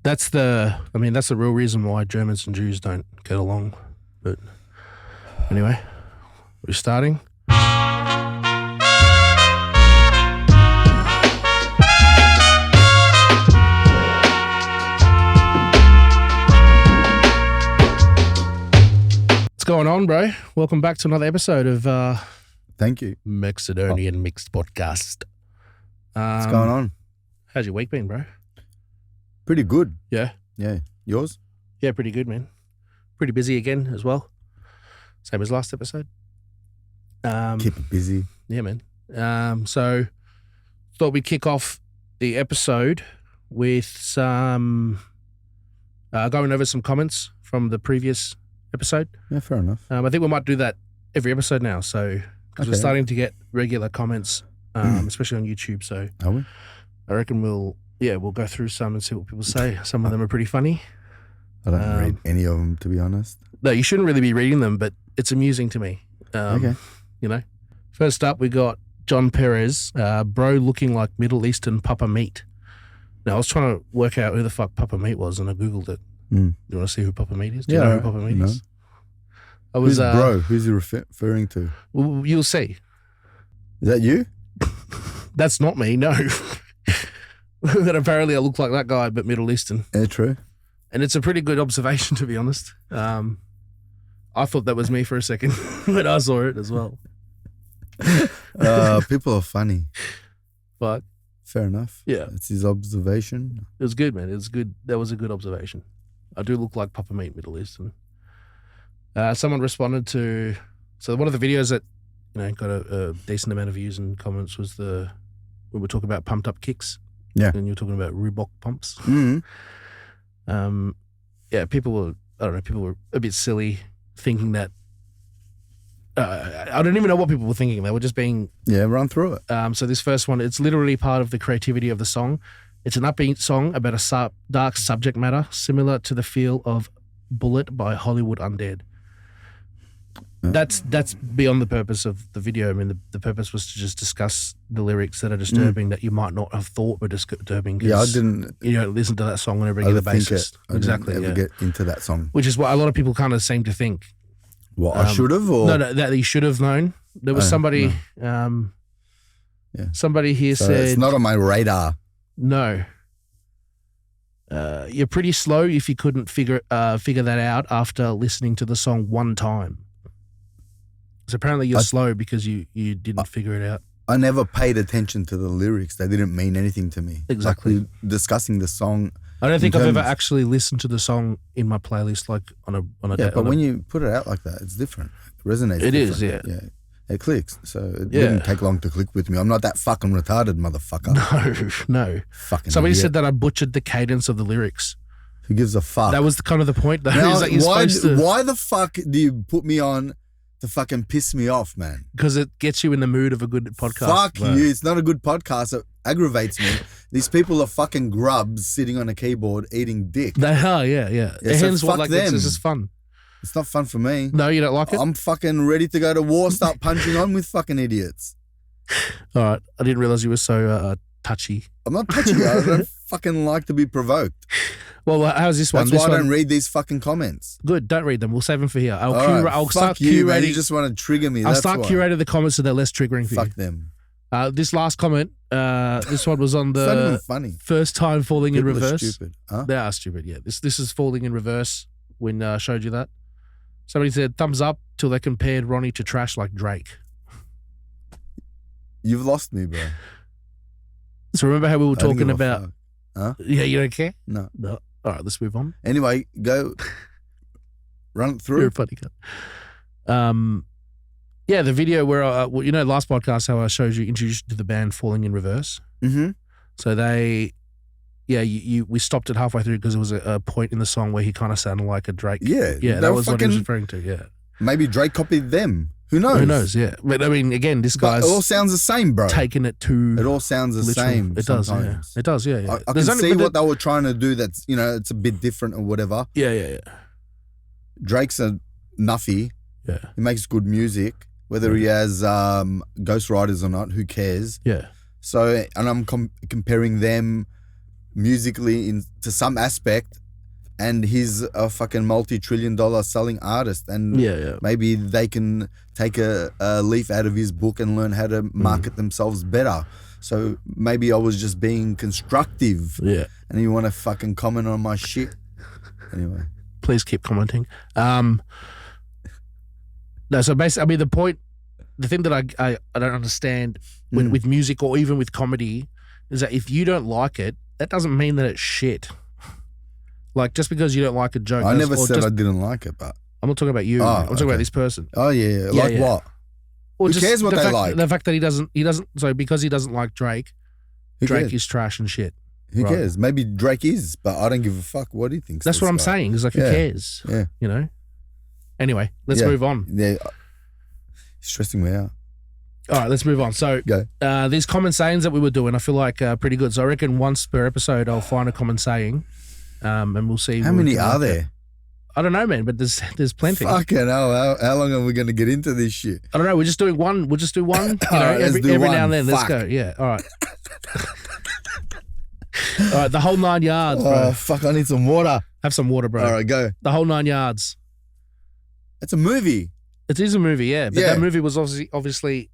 That's the real reason why Germans and Jews don't get along. But anyway, we're starting. What's going on, bro? Welcome back to another episode of Thank you. Mexidonian Mix Podcast. What's going on? How's your week been, bro? Pretty good. Yeah. Yeah. Yours? Yeah, pretty good, man. Pretty busy again as well. Same as last episode. Keep it busy. Yeah, man. So thought we'd kick off the episode with some going over some comments from the previous episode. Yeah, fair enough. I think we might do that every episode now. So because we're starting to get regular comments, especially on YouTube. So Are we? I reckon we'll go through some and see what people say. Some of them are pretty funny. I don't read any of them, to be honest. No, you shouldn't really be reading them, but it's amusing to me. Okay. You know. First up, we got John Perez, bro looking like Middle Eastern Papa Meat. Now, I was trying to work out who the fuck Papa Meat was, and I Googled it. You want to see who Papa Meat is? Do you know who Papa Meat is? Who's bro? Who's he referring to? Well, you'll see. Is that you? That's not me, no. But apparently I look like that guy, but Middle Eastern. Yeah, true. And it's a pretty good observation, to be honest. I thought that was me for a second when I saw it as well. People are funny. But fair enough. Yeah. It's his observation. It was good, man. It was good. That was a good observation. I do look like Papa Meat, Middle Eastern. Someone responded to, so one of the videos that got a decent amount of views and comments was when we're talking about pumped up kicks. Yeah. And you're talking about Reebok pumps. Mm-hmm. People were a bit silly thinking that, I don't even know what people were thinking. They were just being... Yeah, run through it. So this first one, it's literally part of the creativity of the song. It's an upbeat song about a dark subject matter, similar to the feel of Bullet by Hollywood Undead. That's beyond the purpose of the video. I mean, the purpose was to just discuss the lyrics that are disturbing that you might not have thought were disturbing. Yeah, I didn't... You don't listen to that song on a regular basis. Exactly. I didn't ever get into that song. Which is what a lot of people kind of seem to think. What, I should have? Or? No, that he should have known. There was somebody... No. Somebody here said... It's not on my radar. No. You're pretty slow if you couldn't figure that out after listening to the song one time. So apparently you're slow because you didn't figure it out. I never paid attention to the lyrics. They didn't mean anything to me. Exactly. Like discussing the song. I don't think I've ever actually listened to the song in my playlist like on a day. Yeah, but when you put it out like that, it's different. It resonates. It is, yeah. It clicks. So it didn't take long to click with me. I'm not that fucking retarded, motherfucker. No. Fucking Somebody idiot. said that I butchered the cadence of the lyrics. Who gives a fuck? That was kind of the point, though. Now, is that you're supposed to... Why the fuck do you put me on to fucking piss me off, man? Because it gets you in the mood of a good podcast. Fuck you. It's not a good podcast. It aggravates me. These people are fucking grubs sitting on a keyboard eating dick. They are, yeah. So Hence what, fuck like, them. this is fun. It's not fun for me. No, you don't like it? I'm fucking ready to go to war, start punching on with fucking idiots. All right. I didn't realize you were so touchy. I'm not touching you. I don't fucking like to be provoked. Well, how's this one? That's why I don't read these fucking comments. Good. Don't read them. We'll save them for here. I'll fuck start you, curating. man. You just want to trigger me. I'll start curating the comments so they're less triggering for you. Fuck them. This last comment, this one was on It's not even the funny. first time falling People in reverse. are stupid. Huh? They are stupid, yeah. This is falling in reverse when I showed you that. Somebody said, thumbs up till they compared Ronnie to trash like Drake. You've lost me, bro. So remember how we were I don't talking give a about... fuck. Huh? Yeah, you don't care? No. All right, let's move on. Anyway, go run it through. You're a funny guy. Yeah, the video where, last podcast, how I showed you, introduced you to the band Falling in Reverse. Mm-hmm. So they... Yeah, we stopped it halfway through because there was a point in the song where he kind of sounded like a Drake. Yeah. That was what he was referring to, yeah. Maybe Drake copied them. Who knows? Yeah. But I mean, again, this guy's... But it all sounds the same, bro. Taking it to... It all sounds the literal. same It does, yeah. sometimes. It does, yeah. I can see what they were trying to do that's, it's a bit different or whatever. Yeah. Drake's a nuffy. Yeah. He makes good music. Whether he has ghostwriters or not, who cares? Yeah. So, and I'm comparing them musically to some aspect, and he's a fucking multi-trillion-dollar selling artist, and maybe they can take a leaf out of his book and learn how to market themselves better. So maybe I was just being constructive. Yeah. And you want to fucking comment on my shit? Anyway. Please keep commenting. No, so basically, I mean, the thing that I don't understand with music or even with comedy is that if you don't like it, that doesn't mean that it's shit. Like, just because you don't like a joke. I never said I didn't like it, but. I'm not talking about you. I'm talking about this person. Oh, yeah. Like what? Well, who cares what they like? The fact that he doesn't, so because he doesn't like Drake, Drake is trash and shit. Who cares? Maybe Drake is, but I don't give a fuck what he thinks. That's what I'm saying. It's like, who cares? Yeah. You know? Anyway, let's move on. Yeah. Stressing me out. All right, let's move on. So, these common sayings that we were doing, I feel like pretty good. So I reckon once per episode, I'll find a common saying, and we'll see. How many are there? I don't know, man, but there's plenty. Fucking hell, how long are we going to get into this shit? I don't know. We're just doing one. We'll just do one. You know, every now and then. Let's go. Yeah. All right. All right. The whole 9 yards, bro. Oh, fuck. I need some water. Have some water, bro. All right, go. The whole 9 yards. It's a movie. It is a movie, yeah. But that movie was obviously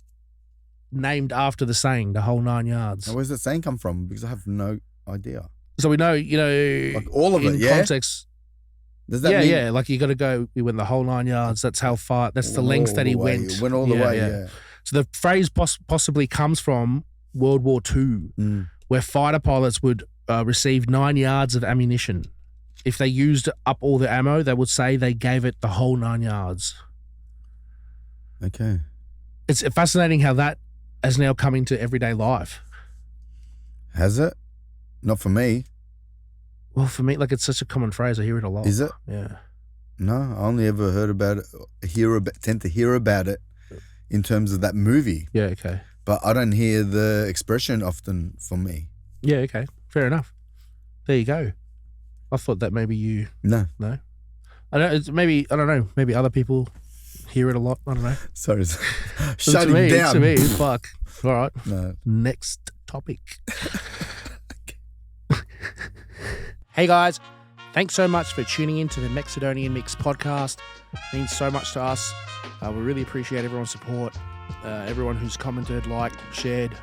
named after the saying, the whole 9 yards. Now, where's that saying come from? Because I have no idea. So we know, you know, like all of it, in context. Does that mean? Yeah, like you got to go, he went the whole 9 yards. That's how far, that's the lengths that he went. He went all the way, yeah. So the phrase possibly comes from World War II, where fighter pilots would receive 9 yards of ammunition. If they used up all the ammo, they would say they gave it the whole 9 yards. Okay. It's fascinating how that has now come into everyday life. Has it? Not for me. Well, for me, like, it's such a common phrase. I hear it a lot. Is it? Yeah. No, I only ever heard about it, tend to hear about it in terms of that movie. Yeah, okay. But I don't hear the expression often from me. Yeah, okay. Fair enough. There you go. I thought that maybe you... No. I don't know. Maybe other people hear it a lot. I don't know. Sorry. Shutting down. To me, fuck. All right. No. Next topic. Hey guys, thanks so much for tuning in to the Mexidonian Mix Podcast. It means so much to us. We really appreciate everyone's support, everyone who's commented, liked, shared,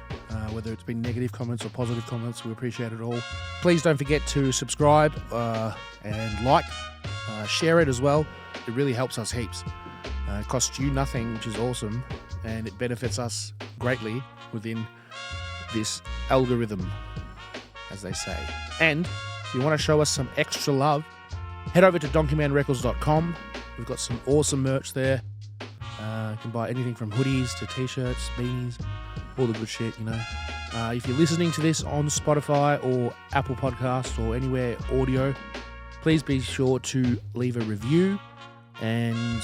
whether it's been negative comments or positive comments. We appreciate it all. Please don't forget to subscribe and like, share it as well. It really helps us heaps. It costs you nothing, which is awesome, and it benefits us greatly within this algorithm, as they say. And if you want to show us some extra love, head over to donkeymanrecords.com. We've got some awesome merch there. You can buy anything from hoodies to t-shirts, beanies, all the good shit, you know. If you're listening to this on Spotify or Apple Podcasts or anywhere audio, please be sure to leave a review and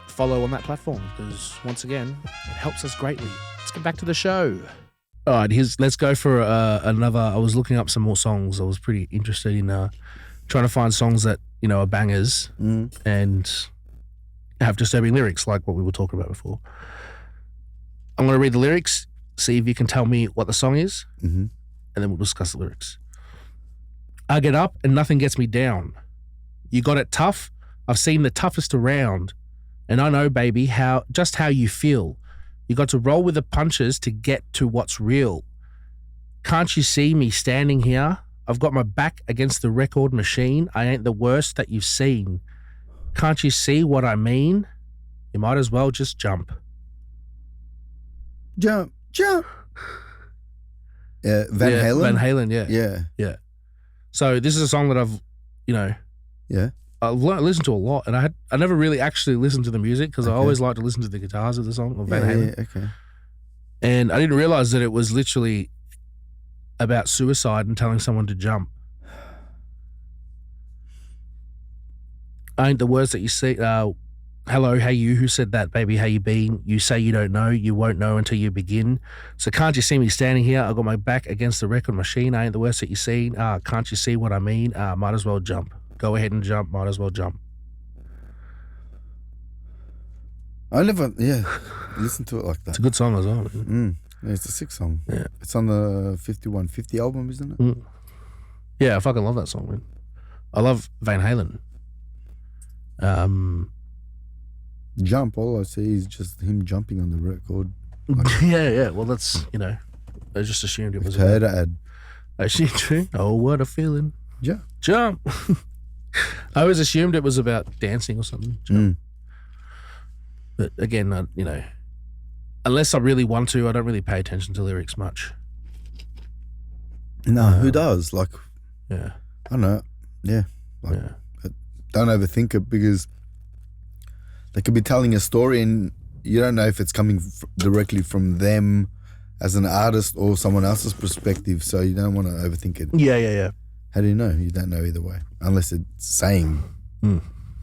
follow on that platform, because once again, it helps us greatly. Let's get back to the show. All right, let's go for another. I was looking up some more songs. I was pretty interested in trying to find songs that, you know, are bangers and have disturbing lyrics, like what we were talking about before. I'm going to read the lyrics, see if you can tell me what the song is, and then we'll discuss the lyrics. I get up and nothing gets me down. You got it tough. I've seen the toughest around, and I know, baby, just how you feel. You got to roll with the punches to get to what's real. Can't you see me standing here? I've got my back against the record machine. I ain't the worst that you've seen. Can't you see what I mean? You might as well just jump. Jump, jump. Van Halen? Van Halen, yeah. So this is a song that I've, you know... Yeah. I've listened to a lot, and I never really actually listened to the music, because I always like to listen to the guitars of the song of Van Halen. Yeah, okay. And I didn't realize that it was literally about suicide and telling someone to jump. I ain't the words that you see. Hello, hey you, who said that, baby, how you been? You say you don't know, you won't know until you begin. So can't you see me standing here? I got my back against the record machine. I ain't the worst that you seen. Can't you see what I mean? Might as well jump. Go ahead and jump. Might as well jump. I never, listened to it like that. It's a good song as well. Yeah, it's a sick song. Yeah. It's on the 5150 album, isn't it? Yeah, I fucking love that song, man. I love Van Halen. Jump, all I see is just him jumping on the record. Yeah. Well, that's, I just assumed it was her ad. Actually, oh, what a feeling. Yeah. Jump. I always assumed it was about dancing or something. Jump. But again, unless I really want to, I don't really pay attention to lyrics much. No, who does? Like, yeah. I don't know. Yeah. Like, don't overthink it, because they could be telling a story and you don't know if it's coming directly from them as an artist or someone else's perspective, so you don't want to overthink it. Yeah. How do you know? You don't know either way, unless it's saying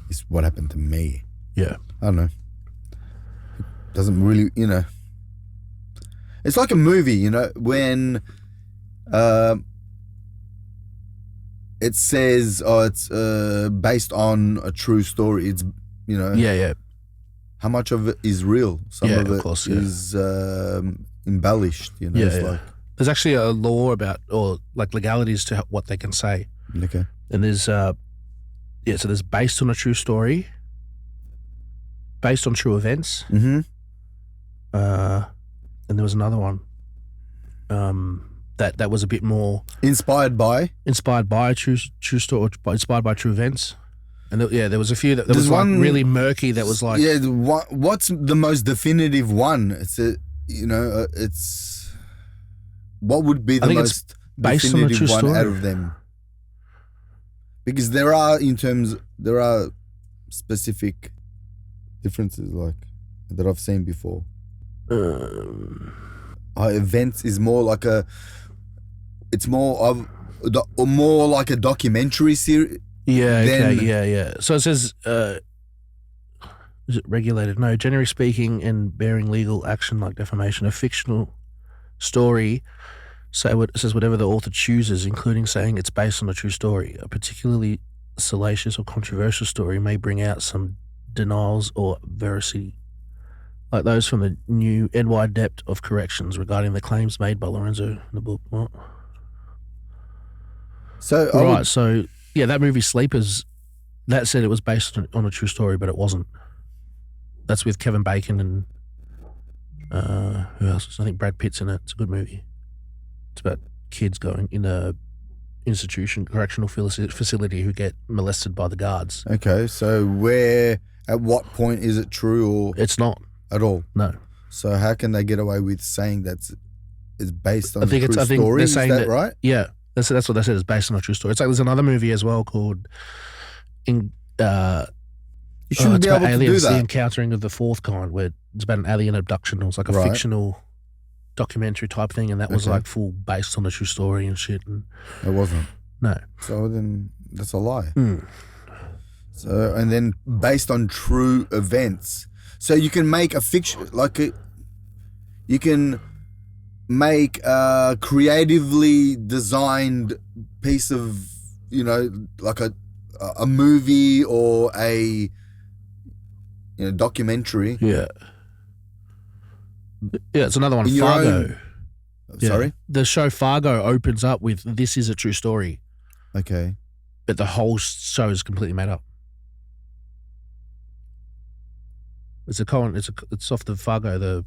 is what happened to me. Yeah. I don't know. It doesn't really, It's like a movie, when it says, it's based on a true story. It's, Yeah. How much of it is real? Some of it is embellished, It's like, there's actually a law about, or like legalities to what they can say. Okay. And there's, so there's based on a true story, based on true events. Mm-hmm. And there was another one that was a bit more inspired by a true story, inspired by true events. And there was a few that was one really murky. That was like, what's the most definitive one? It's it's what would be the most definitive one out of them? Because there are specific differences like that I've seen before. Events is more like more like a documentary series. Yeah. So it says, is it regulated? No, generally speaking and bearing legal action like defamation, a fictional story, it says whatever the author chooses, including saying it's based on a true story. A particularly salacious or controversial story may bring out some denials or veracity, like those from the new NY depth of corrections regarding the claims made by Lorenzo in the book. What? So yeah, that movie Sleepers, that said it was based on a true story, but it wasn't. That's with Kevin Bacon and who else? I think Brad Pitt's in it. It's a good movie. It's about kids going in a correctional facility who get molested by the guards. Okay, so at what point is it true, or it's not at all? No. So how can they get away with saying it's based on a true story? I think they're saying that, right? Yeah. That's what they said is based on a true story. It's like there's another movie as well called you shouldn't be able to do that. The Encountering of the Fourth Kind, where it's about an alien abduction. It was like a fictional documentary type thing, and that was like full based on a true story and shit. And it wasn't. No. So then that's a lie. So, and then based on true events. So you can make a fiction, you can make a creatively designed piece of, like a movie or a documentary. Yeah, it's another one. Fargo. Sorry? The show Fargo opens up with "This is a true story." Okay. But the whole show is completely made up. It's off the Fargo, the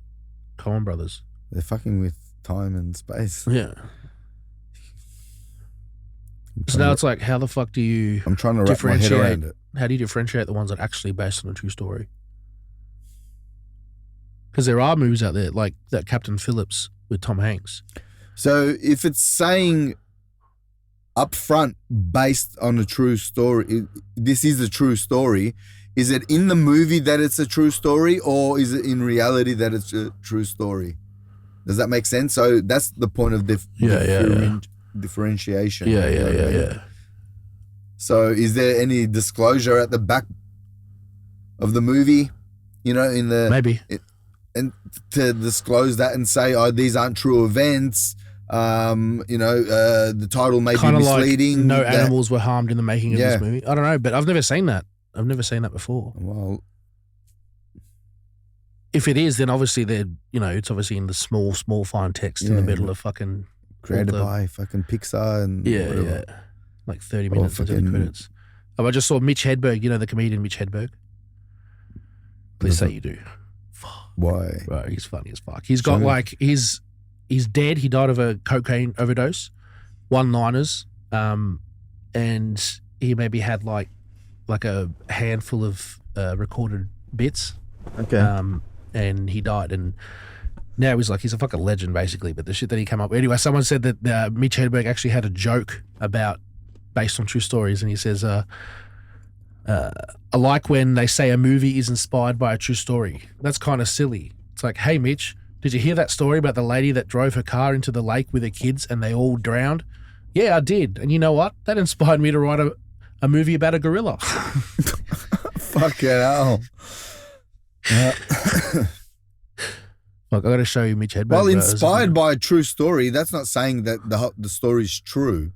Coen brothers. They're fucking with time and space. Yeah. So now it's like, how the fuck do you I'm trying to wrap my head around it. How do you differentiate the ones that are actually based on a true story? Because there are movies out there like that Captain Phillips with Tom Hanks. So if it's saying up front based on a true story, this is a true story, is it in the movie that it's a true story, or is it in reality that it's a true story? Does that make sense? So that's the point of differentiation. Yeah. So is there any disclosure at the back of the movie, in the... Maybe. And to disclose that and say, these aren't true events, the title may be misleading. Like no animals were harmed in the making of this movie. I don't know, but I've never seen that. I've never seen that before. Well... If it is, then obviously it's obviously in the small fine text in the middle of fucking... Created by fucking Pixar and whatever. like 30 minutes into the credits. Oh, I just saw Mitch Hedberg, you know the comedian Mitch Hedberg? Please say you do. Why? Right, he's funny as fuck. He's got like, he's dead. He died of a cocaine overdose, one-liners, and he maybe had like a handful of recorded bits. Okay. And he died, and now he's a fucking legend basically. But the shit that he came up with. Anyway, someone said that Mitch Hedberg actually had a joke based on true stories, and he says, I like when they say a movie is inspired by a true story. That's kind of silly. It's like, hey, Mitch, did you hear that story about the lady that drove her car into the lake with her kids and they all drowned? Yeah, I did. And you know what? That inspired me to write a movie about a gorilla. Fucking hell. Look, I got to show you Mitch Hedberg. Well, inspired by a true story, that's not saying that the story's true.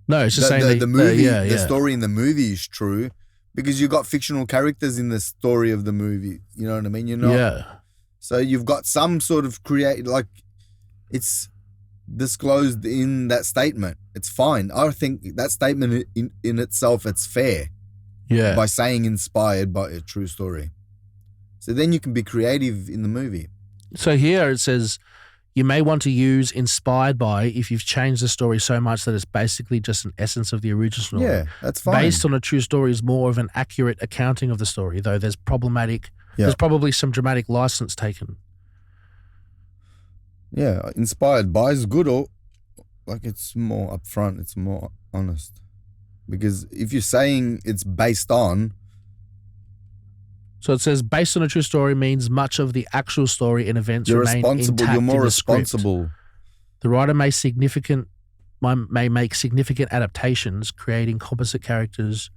No, it's just saying the movie, the story in the movie is true because you've got fictional characters in the story of the movie. You know what I mean? You're not. Yeah. So you've got some sort of it's disclosed in that statement. It's fine. I think that statement in itself, it's fair. Yeah. By saying inspired by a true story. So then you can be creative in the movie. So here it says, you may want to use inspired by if you've changed the story so much that it's basically just an essence of the original story. Yeah, that's fine. Based on a true story is more of an accurate accounting of the story, though there's probably some dramatic license taken. Yeah, inspired by is good, or like it's more upfront, it's more honest. Because if you're saying it's based on... So it says based on a true story means much of the actual story and events remain intact. You're more in the responsible. Script. The writer may make significant adaptations, creating composite characters,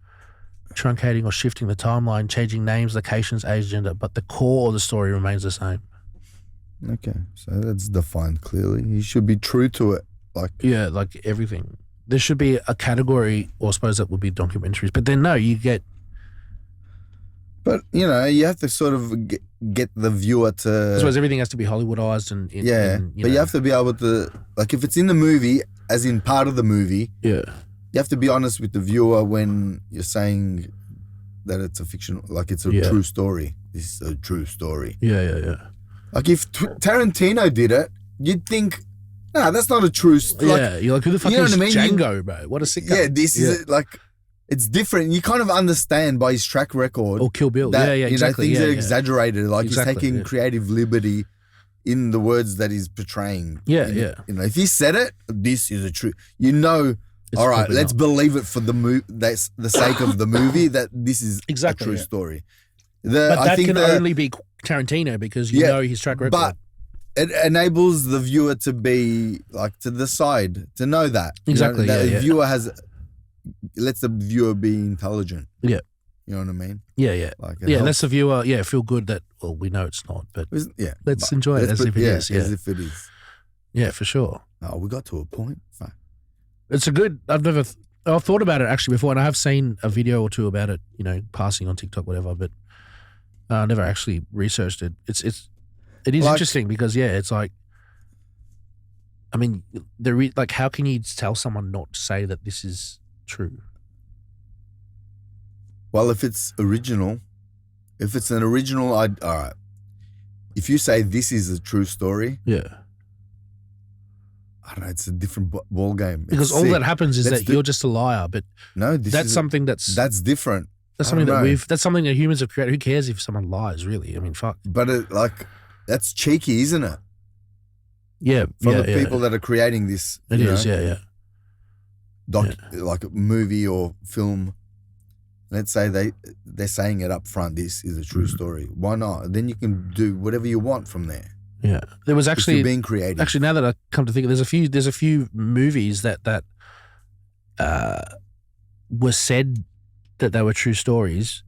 truncating or shifting the timeline, changing names, locations, age, gender, but the core of the story remains the same. Okay, so that's defined clearly. You should be true to it. Like everything. There should be a category, or I suppose that would be documentaries, but then no, you get... But, you know, you have to sort of get the viewer to... I suppose everything has to be Hollywoodized and you have to be able to... Like, if it's in the movie, as in part of the movie... Yeah. You have to be honest with the viewer when you're saying that it's a fictional... Like, it's a true story. This is a true story. Yeah. Like, if Tarantino did it, you'd think... Nah, that's not a true... You're like, who the fuck is Django, bro? What a sick guy. Yeah, this is like... It's different. You kind of understand by his track record. Or Kill Bill. That, exactly. Things are exaggerated. Like he's taking creative liberty in the words that he's portraying. Yeah. You know, if he said it, this is a true. You know, all right, let's believe it for the that's the sake of the movie that this is a true story. But that can only be Tarantino because you know his track record. But it enables the viewer to be like to decide to know that exactly. That the viewer lets the viewer be intelligent. Yeah. You know what I mean? Yeah. Like lets the viewer feel good that, well, we know it's not, but let's enjoy it as if it is. As if it is. Yeah, for sure. Oh, we got to a point. Fine. It's I've thought about it actually before, and I have seen a video or two about it, you know, passing on TikTok, whatever, but I never actually researched it. It is interesting because, it's like, I mean, how can you tell someone not to say that this is true? Well, if it's an original, all right. If you say this is a true story, I don't know, it's a different ball game. Because all that happens is that you're just a liar. But no, that's something that's different. That's something that's something that humans have created. Who cares if someone lies? Really, I mean, fuck. But that's cheeky, isn't it? Yeah, for the people that are creating this. It is, yeah. Like a movie or film. Let's say they're saying it up front. This is a true story. Why not? Then you can do whatever you want from there. Yeah, there was actually if you're being creative. Actually, now that I come to think, there's a few movies that were said that they were true stories,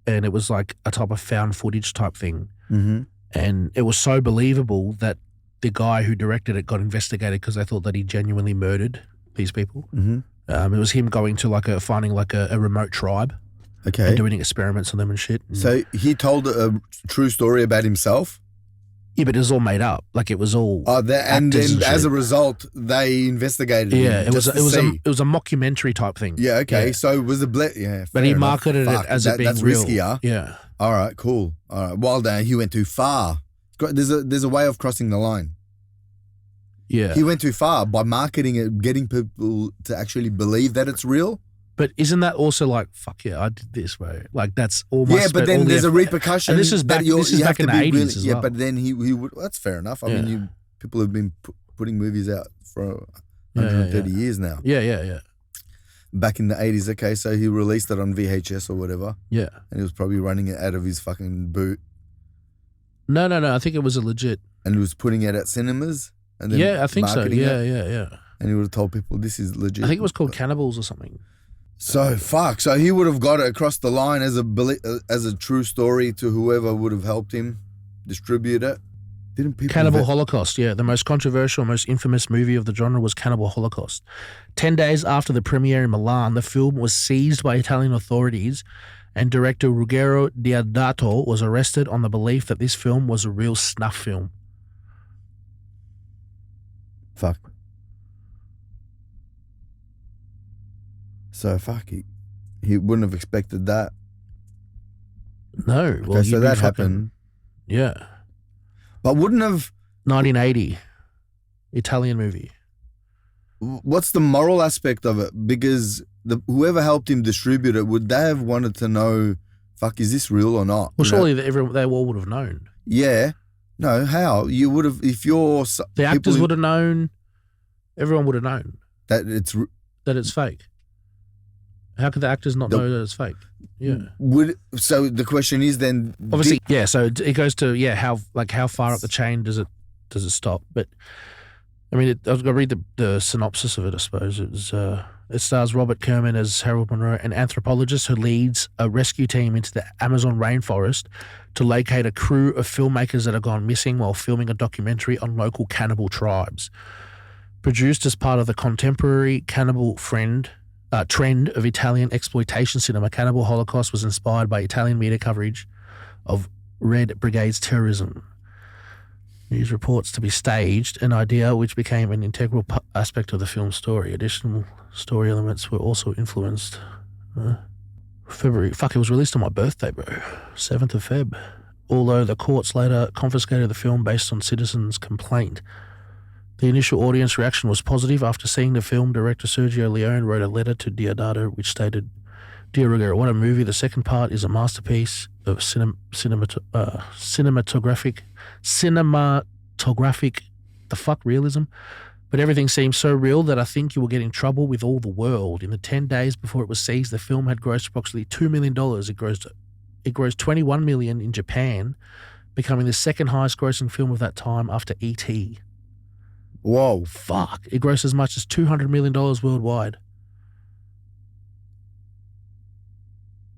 and it was like a type of found footage type thing, and it was so believable that the guy who directed it got investigated because they thought that he genuinely murdered these people. It was him going to finding a remote tribe, and doing experiments on them and shit. So he told a true story about himself. Yeah, but it was all made up. Like it was all. And then as a result, they investigated. Yeah, it was a mockumentary type thing. Yeah, okay. Yeah. So it was but he marketed it as it being that's real. Riskier. Yeah. All right, cool. All right. Well, he went too far. There's a way of crossing the line. Yeah. He went too far by marketing it, getting people to actually believe that it's real. But isn't that also like, fuck yeah, I did this, bro? Like that's almost. Yeah, but then there's a repercussion. And this is back in the 80s as well. Yeah, but then he would. Well, that's fair enough. I mean, people have been putting movies out for 130 years now. Yeah. Back in the 80s, okay, so he released it on VHS or whatever. Yeah. And he was probably running it out of his fucking boot. No. I think it was a legit. And he was putting it at cinemas. And then I think so. Yeah. And he would have told people this is legit. I think it was called Cannibals or something. So fuck. So he would have got it across the line as a true story to whoever would have helped him distribute it. Didn't people? Cannibal Holocaust. Yeah, the most controversial, most infamous movie of the genre was Cannibal Holocaust. 10 days after the premiere in Milan, the film was seized by Italian authorities, and director Ruggero Deodato was arrested on the belief that this film was a real snuff film. Fuck. So fuck, he wouldn't have expected that. No. Well, okay, so that happened. Yeah. But wouldn't have... 1980. Italian movie. What's the moral aspect of it? Because whoever helped him distribute it, would they have wanted to know, fuck, is this real or not? Well, surely they all would have known. Yeah. No, how? You would have, if you're... The actors would have known. Everyone would have known. That it's fake. How could the actors not know that it's fake? Yeah. So the question is then... Obviously, yeah, so it goes to, how far up the chain does it stop? But, I mean, I've got to read the synopsis of it, I suppose. It stars Robert Kerman as Harold Monroe, an anthropologist who leads a rescue team into the Amazon rainforest to locate a crew of filmmakers that have gone missing while filming a documentary on local cannibal tribes. Produced as part of the contemporary cannibal trend of Italian exploitation cinema, Cannibal Holocaust was inspired by Italian media coverage of Red Brigade's terrorism. News reports to be staged, an idea which became an integral aspect of the film's story. Additional story elements were also influenced. February. Fuck, it was released on my birthday, bro. 7th of Feb. Although the courts later confiscated the film based on citizens' complaint. The initial audience reaction was positive. After seeing the film, director Sergio Leone wrote a letter to Deodato which stated, "Dear Ruggero, what a movie. The second part is a masterpiece of cinematographic, the fuck realism. But everything seems so real that I think you will get in trouble with all the world. In the 10 days before it was seized, the film had grossed approximately $2 million. It grossed $21 million in Japan, becoming the second highest grossing film of that time after E.T. Whoa. Fuck. It grossed as much as $200 million worldwide.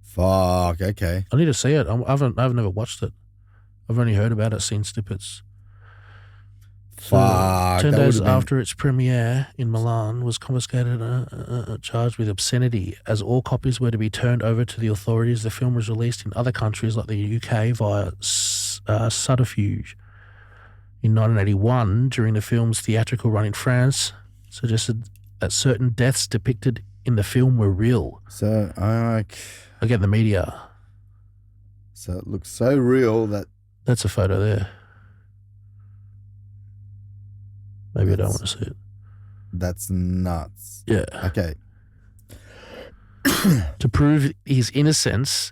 Fuck, okay. I need to see it. I've never watched it. I've only heard about it, seen snippets. Fuck. 10 days after its premiere in Milan was confiscated, charged with obscenity. As all copies were to be turned over to the authorities, the film was released in other countries like the UK via Subterfuge. In 1981, during the film's theatrical run in France, suggested that certain deaths depicted in the film were real. So, Again, the media. So it looks so real that... That's a photo there. Maybe I don't want to see it. That's nuts. Yeah. Okay. To prove his innocence,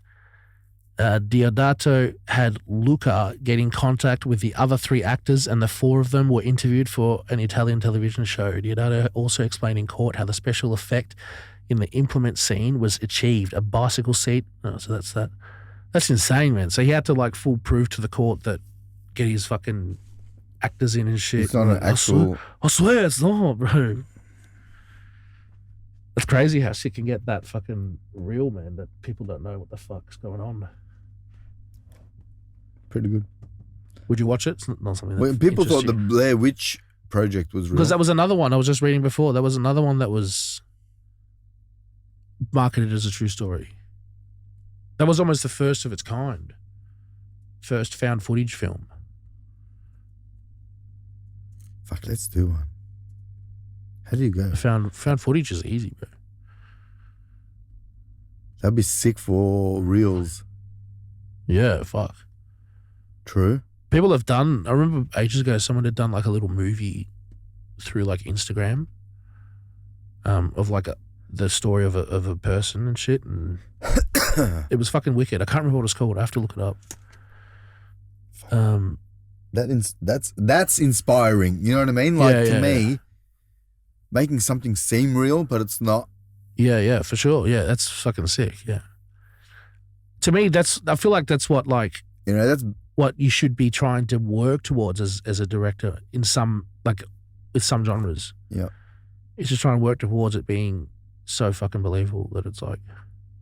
Deodato had Luca get in contact with the other three actors, and the four of them were interviewed for an Italian television show. Deodato also explained in court how the special effect in the implement scene was achieved. A bicycle seat. Oh, so that's that. That's insane, man. So he had to like full prove to the court that get his fucking actors in and shit. It's not an actual... I swear it's not, bro. It's crazy how shit can get that fucking real, man, that people don't know what the fuck's going on. Pretty good. Would you watch it? It's not something that... When people thought the Blair Witch Project was real. Because that was another one I was just reading before. There was another one that was marketed as a true story. That was almost the first of its kind. First found footage film. Fuck, let's do one. How do you go? Found footage is easy, bro. That'd be sick for reels. Yeah, fuck. True. People have done, I remember ages ago, someone had done like a little movie through like Instagram of like the story of a person and shit. And it was fucking wicked. I can't remember what it's called. I have to look it up. That's inspiring. You know what I mean? Like to me, making something seem real, but it's not. Yeah, for sure. Yeah, that's fucking sick. Yeah. To me, I feel like that's what like, that's what you should be trying to work towards as a director in some, like with some genres. Yeah. It's just trying to work towards it being so fucking believable that it's like.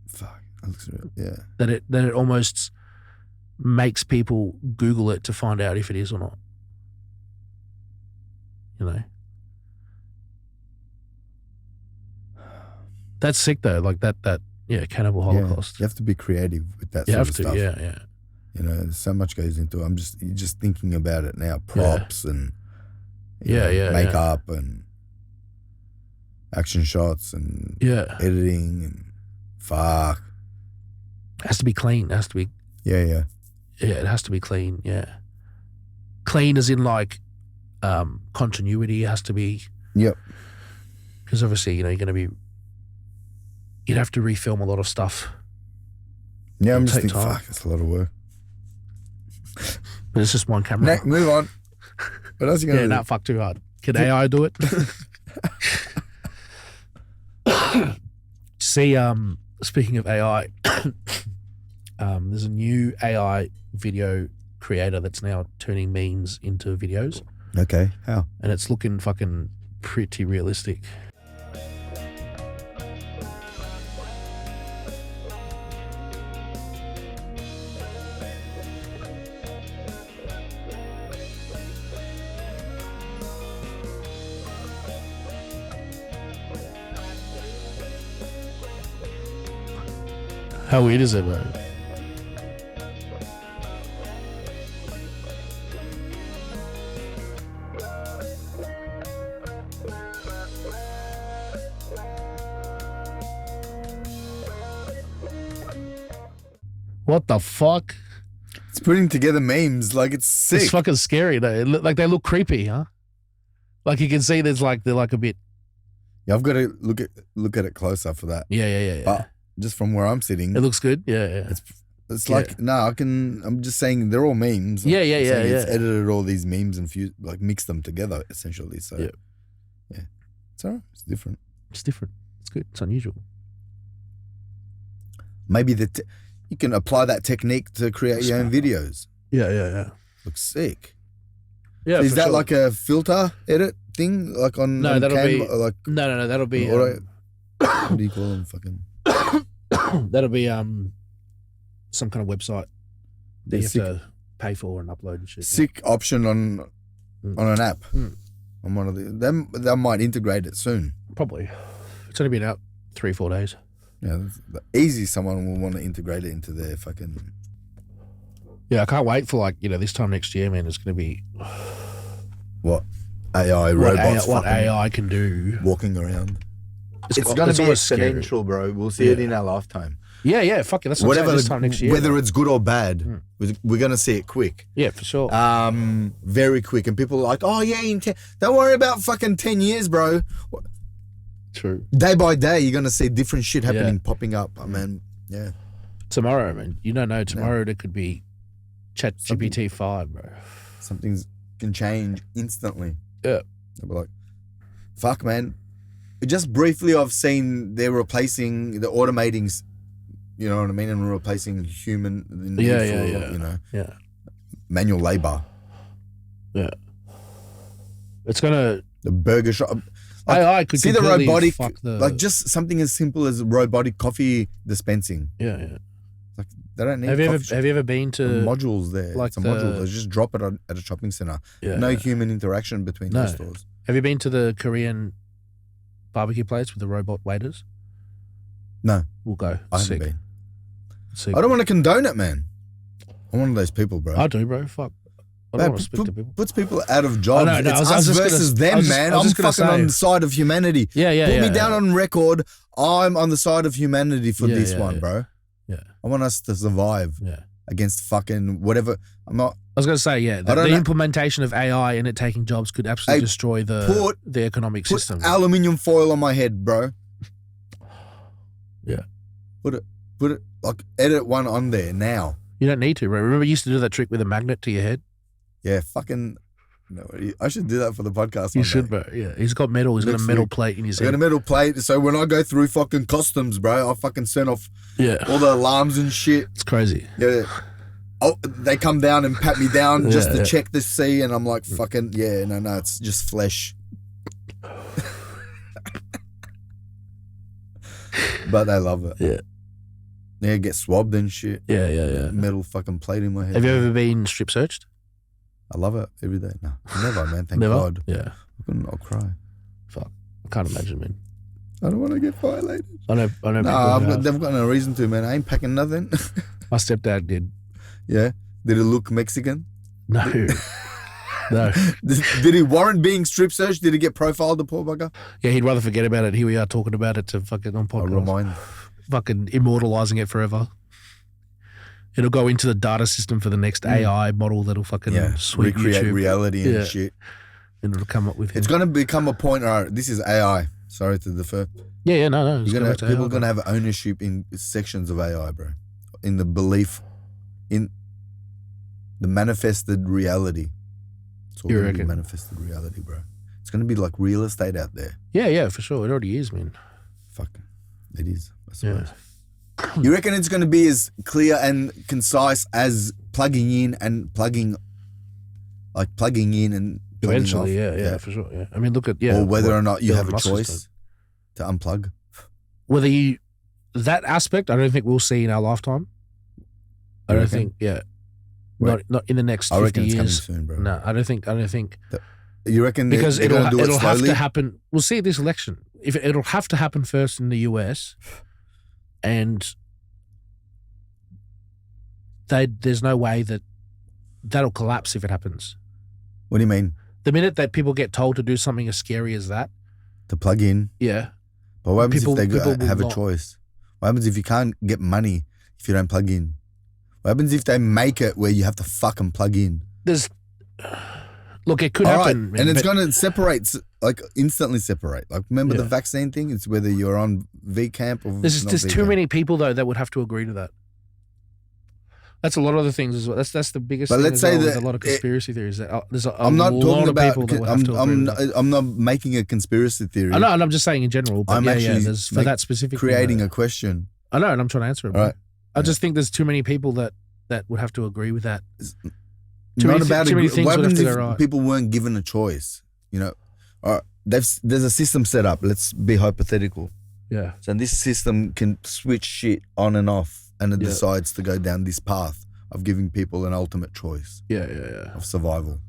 Fuck. That looks real. Yeah. That it almost makes people Google it to find out if it is or not. You know? That's sick though, like that Cannibal Holocaust. You have to be creative with that sort of stuff. Yeah. There's so much goes into it. You're just thinking about it now. Props and makeup and action shots and editing and fuck. It has to be clean. It has to be. Yeah, it has to be clean. Yeah, clean as in like continuity. It has to be. Yep. Because obviously, you're going to be. You'd have to refilm a lot of stuff. Yeah, I'm just thinking, fuck, it's a lot of work. But it's just one camera. Move on. What else are you going to do? Not fuck too hard. Can AI do it? See, speaking of AI, there's a new AI video creator that's now turning memes into videos. Okay, how? And it's looking fucking pretty realistic. How weird is it, bro? What the fuck? It's putting together memes like it's sick. It's fucking scary though. Like they look creepy, huh? Like you can see they're like a bit. Yeah, I've got to look at it closer for that. Yeah. But just from where I'm sitting, it looks good. Yeah. It's like I'm just saying they're all memes. Yeah. It's edited all these memes and mixed them together essentially. So yeah, it's alright. It's different. It's different. It's good. It's unusual. Maybe you can apply that technique to create your own videos. Yeah. Looks sick. Yeah. So is that like a filter edit thing, like on? No, that'll Canva, be like no. That'll be. What do you call them? Fucking. That'll be some kind of website that you have to pay for and upload and shit. Sick option on an app. On one of they might integrate it soon. Probably. It's only been out 3-4 days. Yeah, easy. Someone will want to integrate it into their fucking. Yeah, I can't wait for this time next year, man. It's going to be what AI robots. What AI can do walking around. It's going to be exponential, bro. We'll see it in our lifetime. Yeah, fuck it. That's whatever this time next year. Whether it's good or bad, we're going to see it quick. Yeah, for sure. Very quick. And people are like, oh, yeah, don't worry about fucking 10 years, bro. True. Day by day, you're going to see different shit happening, popping up. I mean, yeah. Tomorrow, man. You don't know. Tomorrow there could be ChatGPT 5, bro. Something can change instantly. Yeah. They'll be like, fuck, man. Just briefly, I've seen they're replacing the automating, you know what I mean, and replacing human manual labor. Yeah. It's gonna the burger shop. I could see the robotic, like just something as simple as robotic coffee dispensing. Yeah. Like they don't need. Have you ever been to modules there? Like it's a module. They just drop it at a shopping center. Yeah. No human interaction between those stores. Have you been to the Korean barbecue place with the robot waiters? No. We'll go. I haven't been. Sick. I don't want to condone it, man. I'm one of those people, bro. I do, bro. Fuck. I don't want to speak to people. Puts people out of jobs. I know, It's us versus them, man. I'm fucking on the side of humanity. Put me down on record. I'm on the side of humanity for this one, bro. Yeah. I want us to survive against fucking whatever. I'm not. I was going to say, the implementation of AI and it taking jobs could absolutely destroy the economic system. Put aluminium foil on my head, bro. Yeah. Put it, like, edit one on there now. You don't need to, bro. Remember you used to do that trick with a magnet to your head? Yeah, fucking. No, I should do that for the podcast. You should, bro. Yeah, he's got metal. He's got a metal plate in his head. I got a metal plate, so when I go through fucking customs, bro, I fucking send off all the alarms and shit. It's crazy. Yeah. Oh, they come down and pat me down just to check the C, and I'm like, fucking, no, it's just flesh. But they love it. Yeah. Yeah, get swabbed and shit. Yeah. Metal fucking plate in my head. Have you ever been strip searched? I love it every day. No, never, man. Thank never? God. Yeah. I'll cry. Fuck. I can't imagine, man. I don't want to get violated. I know. They've got no reason to, man. I ain't packing nothing. My stepdad did. Yeah? Did it look Mexican? No. No. Did he warrant being strip searched? Did he get profiled, the poor bugger? Yeah, he'd rather forget about it. Here we are talking about it to fucking on podcast. I'll remind. Fucking immortalizing it forever. It'll go into the data system for the next AI model that'll fucking sweep recreate YouTube. reality and shit. And it'll come up with him. It's going to become a point, all right, this is AI. Sorry to defer. Yeah, no. People are going to have ownership in sections of AI, bro. In the belief, in the manifested reality. It's all going to be manifested reality, bro. It's going to be like real estate out there. Yeah, for sure. It already is, man. Fuck. It is, I suppose. You reckon it's going to be as clear and concise as plugging in and plugging in eventually, off? Yeah, for sure. Yeah, I mean, look at or whether or not you have a choice to unplug. Whether that aspect, I don't think we'll see in our lifetime. I don't think. Yeah, not in the next 50 years. It's coming soon, bro. No, I don't think. You reckon because it'll have to happen. We'll see this election. If it'll have to happen first in the US. And there's no way that'll collapse if it happens. What do you mean? The minute that people get told to do something as scary as that. To plug in? Yeah. But what happens if they have a choice? What happens if you can't get money if you don't plug in? What happens if they make it where you have to fucking plug in? Look, it could happen. Right. And it's going to separate, like instantly separate. Like remember the vaccine thing? It's whether you're on V camp or There's too many people though that would have to agree to that. That's a lot of other things as well. That's the biggest thing. Let's say that there's a lot of conspiracy theories. There's I'm not talking about. I'm not making a conspiracy theory. I know, and I'm just saying in general. But I'm actually for that specific creating a question. I know, and I'm trying to answer it. Right. I just think there's too many people that would have to agree with that. Too many things what happens if people weren't given a choice? You know, all right, there's a system set up. Let's be hypothetical. Yeah. So this system can switch shit on and off, and it decides to go down this path of giving people an ultimate choice. Yeah. Of survival.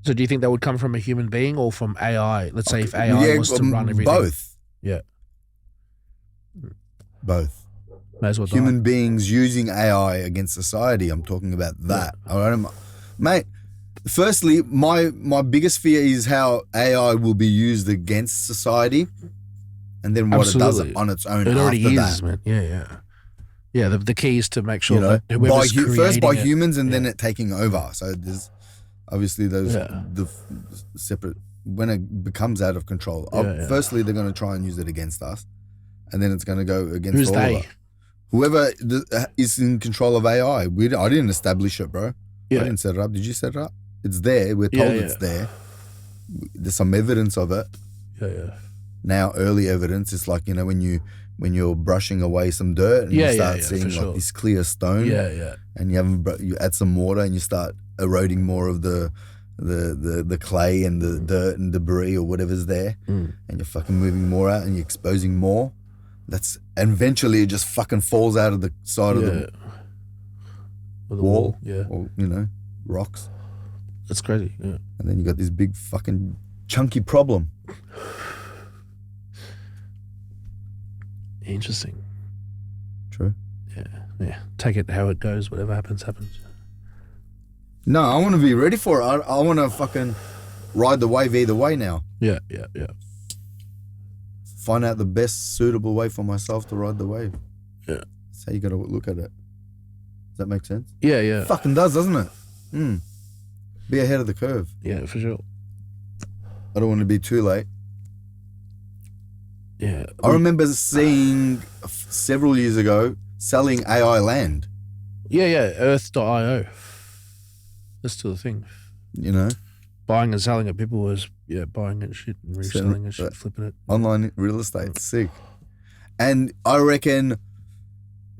So do you think that would come from a human being or from AI? Let's say if AI was to run everything. Both. Yeah. Both. May as well human beings using AI against society. I'm talking about that. Yeah. All right, mate. Firstly, my biggest fear is how AI will be used against society, and then what it does on its own. It already is, man. Yeah. The key is to make sure that whoever's first by it, humans and then it taking over. So there's obviously those the separate when it becomes out of control. Firstly, they're going to try and use it against us, and then it's going to go against all of us. Whoever is in control of AI, I didn't establish it, bro. I didn't set it up. Did you set it up? It's there. We're told it's there. There's some evidence of it. Yeah. Now, early evidence is like, you know, when you're brushing away some dirt and you start seeing like this clear stone. And you add some water and you start eroding more of the clay and the dirt and debris or whatever's there, and you're fucking moving more out and you're exposing more. And eventually it just fucking falls out of the side of the wall. Or, you know, rocks. That's crazy, yeah. And then you got this big fucking chunky problem. Interesting. True. Yeah. Take it how it goes. Whatever happens. No, I want to be ready for it. I want to fucking ride the wave either way now. Yeah. Find out the best suitable way for myself to ride the wave. Yeah. That's how you got to look at it. Does that make sense? Yeah. It fucking does, doesn't it? Be ahead of the curve. Yeah, for sure. I don't want to be too late. Yeah. I remember seeing several years ago selling AI land. Yeah. Earth.io. That's still a thing. You know? Buying and selling it. People was, buying it shit and reselling it shit, flipping it. Online real estate. Sick. And I reckon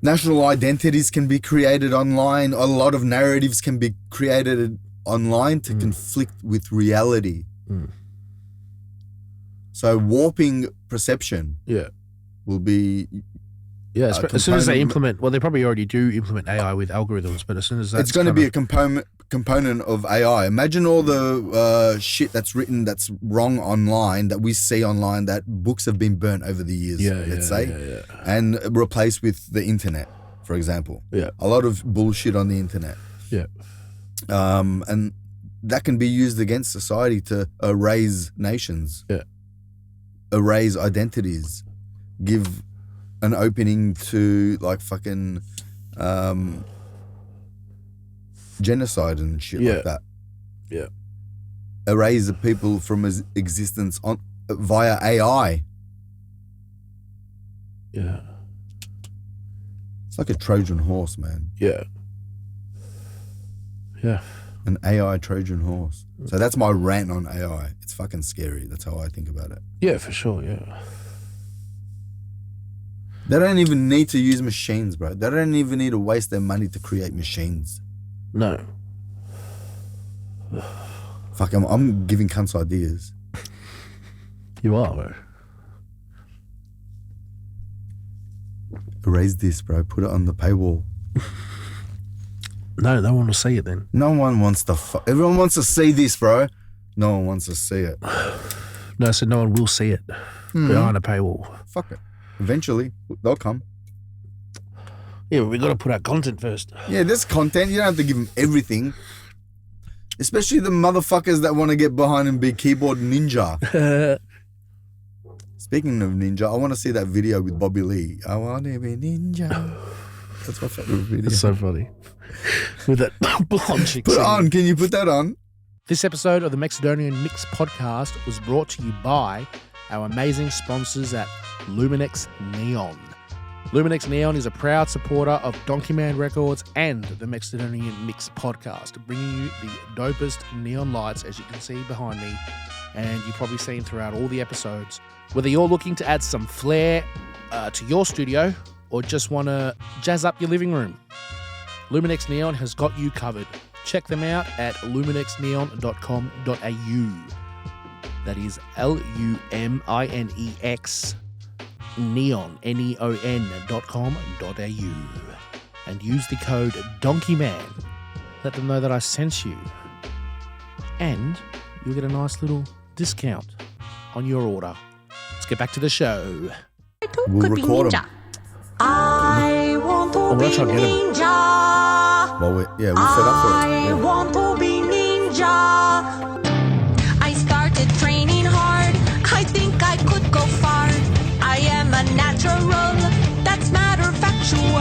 national identities can be created online. A lot of narratives can be created online to conflict with reality. So warping perception will be... Yeah, as soon as they implement... Well, they probably already do implement AI with algorithms, but as soon as that's... It's going to be a component of AI. Imagine all the shit that's written that's wrong online, that we see online, that books have been burnt over the years, let's say, and replaced with the internet, for example. Yeah. A lot of bullshit on the internet. Yeah. And that can be used against society to erase nations. Yeah. Erase identities. Give an opening to like fucking genocide and shit like that. Yeah. Erase the people from existence via AI. Yeah. It's like a Trojan horse, man. Yeah. Yeah. An AI Trojan horse. So that's my rant on AI. It's fucking scary. That's how I think about it. Yeah, for sure, yeah. They don't even need to use machines, bro. They don't even need to waste their money to create machines. No. Fuck, I'm giving cunts ideas. You are, bro. Erase this, bro. Put it on the paywall. No one will see it then. No one wants to... Everyone wants to see this, bro. No one wants to see it. No, so no one will see it behind a paywall. Fuck it. Eventually, they'll come. Yeah, but we got to put out content first. Yeah, there's content. You don't have to give them everything. Especially the motherfuckers that want to get behind and be keyboard ninja. Speaking of ninja, I want to see that video with Bobby Lee. I want to be ninja. That's my favorite video. That's so funny. With that blonde chick. Put it on. Can you put that on? This episode of the Mexidonian Mix Podcast was brought to you by our amazing sponsors at Luminex Neon. Luminex Neon is a proud supporter of Donkeyman Records and the Mexidonian Mix Podcast, bringing you the dopest neon lights, as you can see behind me, and you've probably seen throughout all the episodes. Whether you're looking to add some flair to your studio or just want to jazz up your living room, Luminex Neon has got you covered. Check them out at luminexneon.com.au. That is LUMINEX neon, neon.com.au. And use the code Donkeyman. Let them know that I sent you. And you'll get a nice little discount on your order. Let's get back to the show. We'll record them. I want to be ninja. Well, we'll set up for it. I want to be ninja. I started training hard. I think I could go far. I am a natural. That's matter factual.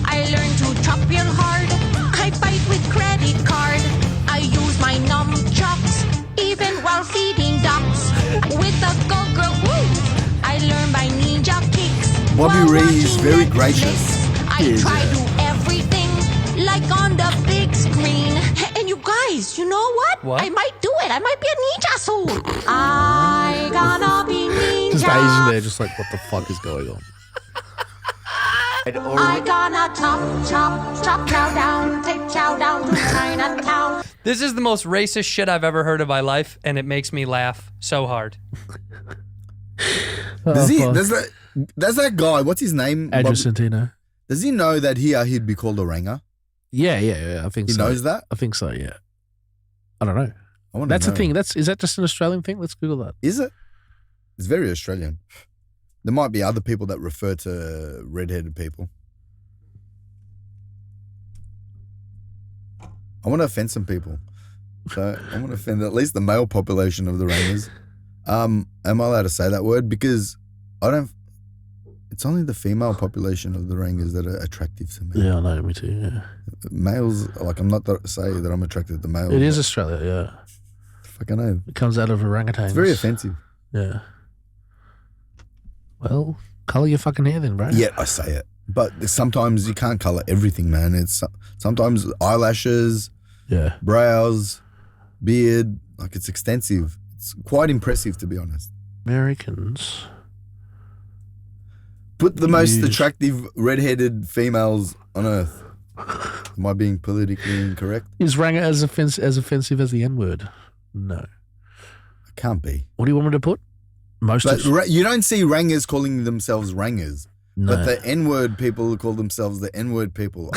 I learned to chop real hard. I fight with credit card. I use my nunchucks even while feeding ducks. With a go-girl woo. I learned by ninja kicks. Bobby Ray is very gracious. I try to do everything like on the big screen. And you guys, you know what? I might do it. I might be a ninja soon. I gonna be ninja. Just Asian there, just like, what the fuck is going on? I gonna chop chow down, take chow down to Chinatown. This is the most racist shit I've ever heard in my life, and it makes me laugh so hard. Does that guy, what's his name? Andrew Santino. Does he know that he'd be called a Ranga? Yeah, I think he so. He knows that? I think so, yeah. I don't know. That's the thing. Is that just an Australian thing? Let's Google that. Is it? It's very Australian. There might be other people that refer to redheaded people. I want to offend some people. So I want to offend at least the male population of the Rangas. Am I allowed to say that word? Because it's only the female population of the Rangas that are attractive to me. Yeah, I know, me too, yeah. Males, like, I'm not to say that I'm attracted to males. It is Australia, yeah. Fuck, I know. It comes out of orangutans. It's very offensive. Yeah. Well, colour your fucking hair then, bro. Yeah, I say it. But sometimes you can't colour everything, man. It's sometimes eyelashes, brows, beard, like it's extensive. It's quite impressive, to be honest. Americans put the most attractive red-headed females on earth. Am I being politically incorrect? Is Ranga as offensive as the N-word? No. It can't be. What do you want me to put? You don't see Rangas calling themselves Rangas. No. But the N-word people call themselves the N-word people.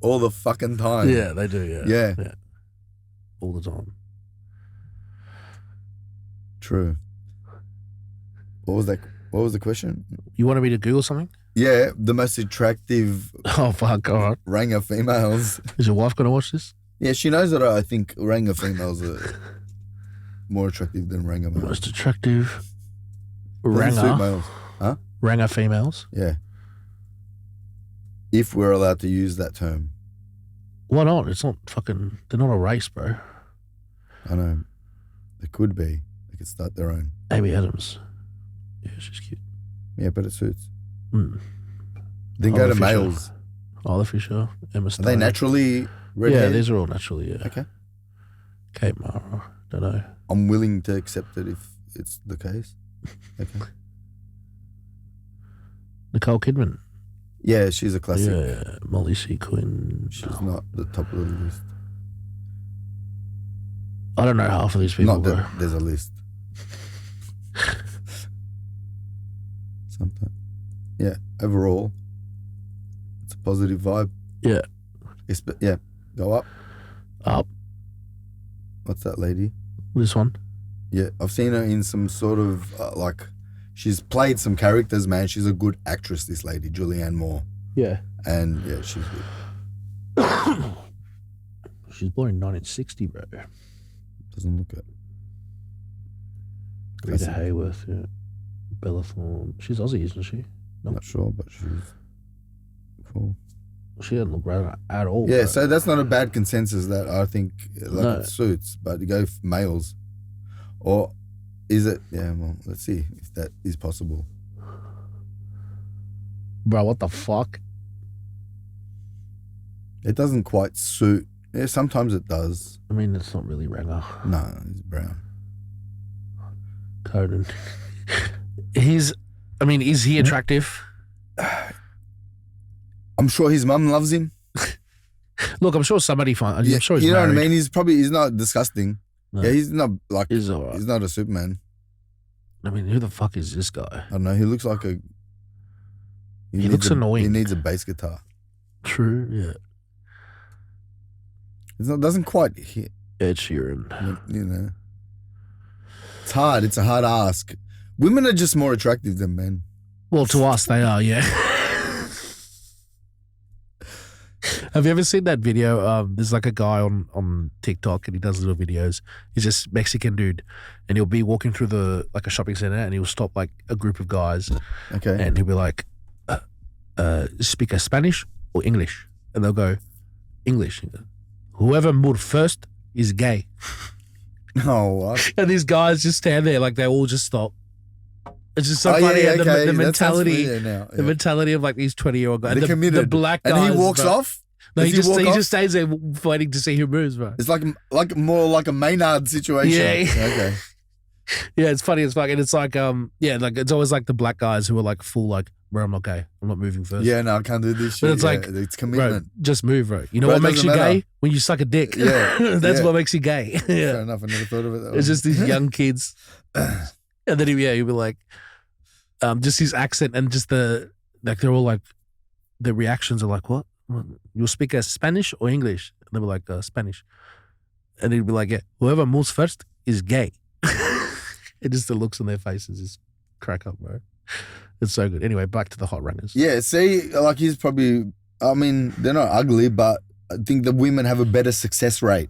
All the fucking time. Yeah, they do, yeah. All the time. True. What was the question? You wanted me to Google something? Yeah, the most attractive oh fuck, all right. Ranga females. Is your wife going to watch this? Yeah, she knows that I think Ranga females are more attractive than Ranga males. Most attractive Ranga males. Huh? Ranga females? Yeah. If we're allowed to use that term. Why not? It's not fucking, they're not a race, bro. I know. They could be. They could start their own. Amy Adams. Yeah, she's cute. Yeah, but it suits. Mm. Then go to males. Oliver Fisher, Emma Stone. Are they naturally redheaded? Yeah, these are all naturally, yeah. Okay. Kate Mara, don't know. I'm willing to accept it if it's the case. Okay. Nicole Kidman. Yeah, she's a classic. Yeah, Molly C. Quinn. She's not the top of the list. I don't know half of these people. Not that there's a list. Something. Yeah, overall, it's a positive vibe. Yeah. Yeah, go up. Up. What's that lady? This one? Yeah, I've seen her in some sort of, she's played some characters, man. She's a good actress, this lady, Julianne Moore. Yeah. And, yeah, she's good. She's born in 1960, bro. Doesn't look it. Rita Hayworth, yeah. Bella Thorne. She's Aussie, isn't she? No. Not sure, but she's cool. She doesn't look right at all. Yeah, bro. so that's not a bad consensus that I think it suits, but you go for males. Or is it? Yeah, well, let's see if that is possible. Bro, what the fuck? It doesn't quite suit. Yeah, sometimes it does. I mean, it's not really Ranga. No, he's brown. Conan. Is he attractive? I'm sure his mum loves him. Look, I'm sure somebody finds. Yeah, I'm sure he's you know married. what I mean? He's not disgusting. No. Yeah, he's not like, he's all right. He's not a Superman. I mean, who the fuck is this guy? I don't know. He looks like He looks annoying. He needs a bass guitar. True, yeah. It doesn't quite hit. Ed Sheeran. You know. It's hard. It's a hard ask. Women are just more attractive than men. Well, to us, they are, yeah. Have you ever seen that video? There's like a guy on TikTok and he does little videos. He's just Mexican dude, and he'll be walking through a shopping center and he'll stop like a group of guys. Okay. And he'll be like, speak a Spanish or English? And they'll go, English. Whoever moved first is gay. Oh, what? And these guys just stand there like they all just stop. It's just so funny. Yeah, and okay. the mentality, now. Yeah. the mentality of like these 20-year-old guys. They're committed. The black guys. And he walks off? No, he just stays there waiting to see who moves, bro. It's like more like a Maynard situation. Yeah. Okay. Yeah, it's funny as fuck. And it's like, like it's always like the black guys who are like full like, bro, I'm not gay. I'm not moving first. Yeah, no, I can't do this shit. But it's like, it's commitment. Bro, just move, bro. You know what makes you gay? When you suck a dick. Yeah. That's what makes you gay. Yeah. Fair enough. I never thought of it that way. It's just these young kids. And then he'll be like, just his accent and just they're all like, the reactions are like, what? You speak Spanish or English? And they'll be like, Spanish. And he'd be like, yeah, whoever moves first is gay. It just the looks on their faces is crack up, bro. It's so good. Anyway, back to the hot runners. Yeah, see, like he's probably, I mean, they're not ugly, but I think the women have a better success rate.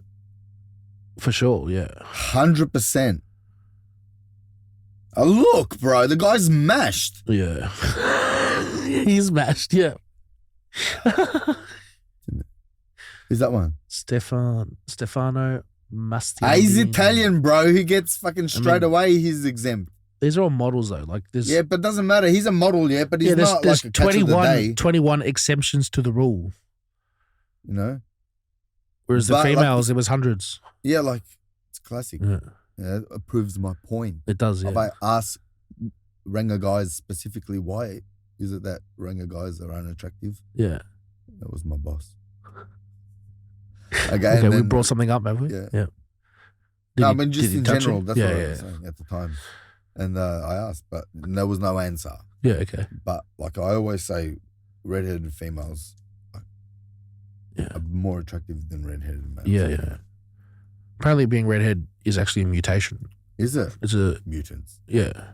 For sure, yeah. 100%. Oh, look, bro, the guy's mashed. Yeah. He's mashed, yeah. Who's that one? Stefano Mastini. He's Italian, bro. He gets fucking straight away. He's exempt. These are all models, though. Like this. Yeah, but it doesn't matter. He's a model, yeah, but he's not like a catch of the day. 21 exemptions to the rule. You know? Whereas the females, it was hundreds. Yeah, like, it's classic. Yeah. Yeah, it proves my point. It does, yeah. If I ask Ranga guys specifically why is it that Ranga guys are unattractive? Yeah. That was my boss. Okay, we brought something up, haven't we? Yeah. No, I mean, just in general. That's what I was saying at the time. And I asked, but there was no answer. Yeah, okay. But like I always say, redheaded females are more attractive than redheaded males. Yeah, yeah. Apparently being redhead is actually a mutation. Is it? It's a... Mutants. Yeah.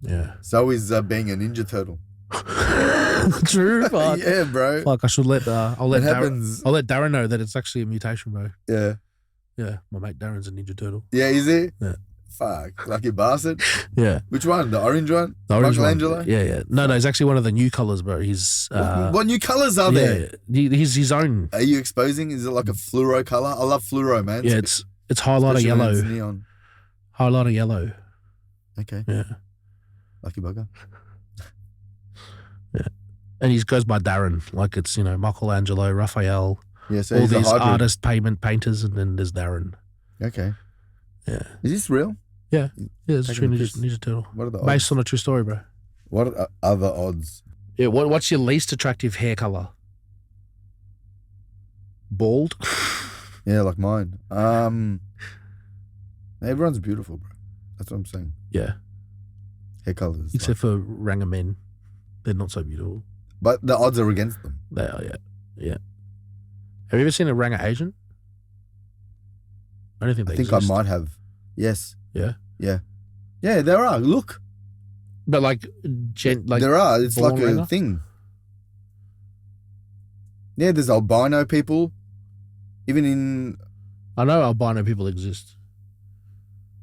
Yeah. So is being a Ninja Turtle. True. Fuck. Yeah, bro. Fuck, I should let I'll let Darren know that it's actually a mutation, bro. Yeah. Yeah. My mate Darren's a Ninja Turtle. Yeah, is he? Yeah. Fuck. Lucky bastard. Yeah. Which one? The orange one? The orange Michelangelo? one. Yeah, yeah. No, he's actually one of the new colours, bro. He's what new colours are there? He's his own. Are you exposing? Is it like a fluoro colour? I love fluoro, man. Yeah, it's highlighter yellow. It's neon. Highlighter yellow. Okay. Yeah. Lucky bugger. Yeah. And he goes by Darren. Like it's, Michelangelo, Raphael. Yeah, so all these artist painters, and then there's Darren. Okay. Yeah. Is this real? Yeah. Yeah, it's a true Ninja Turtle. What are the odds? Based on a true story, bro. What are other odds? Yeah, what's your least attractive hair colour? Bald? Yeah, like mine. Everyone's beautiful, bro. That's what I'm saying. Yeah. Hair colours. Except for Ranga men. They're not so beautiful. But the odds are against them. They are, yeah. Yeah. Have you ever seen a Ranga Asian? I don't think they I think exist. I might have. Yes. Yeah? Yeah. Yeah, there are. Look. But like there are. It's like Ranga? a thing. Yeah, there's albino people. Even in... I know albino people exist.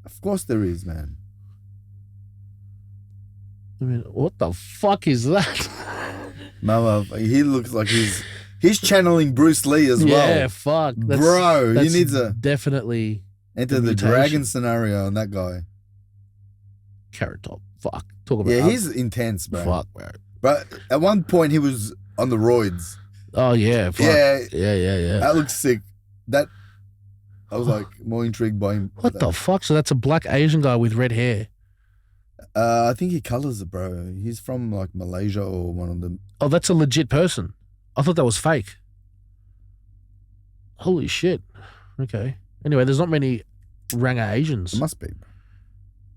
Of course there is, man. I mean, what the fuck is that? Mama, he looks like he's channeling Bruce Lee as well. Yeah, fuck. Bro, he needs to definitely enter the dragon scenario on that guy. Carrot Top. Fuck. Talk about he's intense, bro. Fuck, bro. But at one point he was on the roids. Oh yeah, fuck. Yeah. That looks sick. I was like more intrigued by him. What the fuck? So that's a black Asian guy with red hair. I think he colors it, bro. He's from like Malaysia or one of them. Oh, that's a legit person. I thought that was fake. Holy shit. Okay. Anyway, there's not many Ranga Asians. It must be.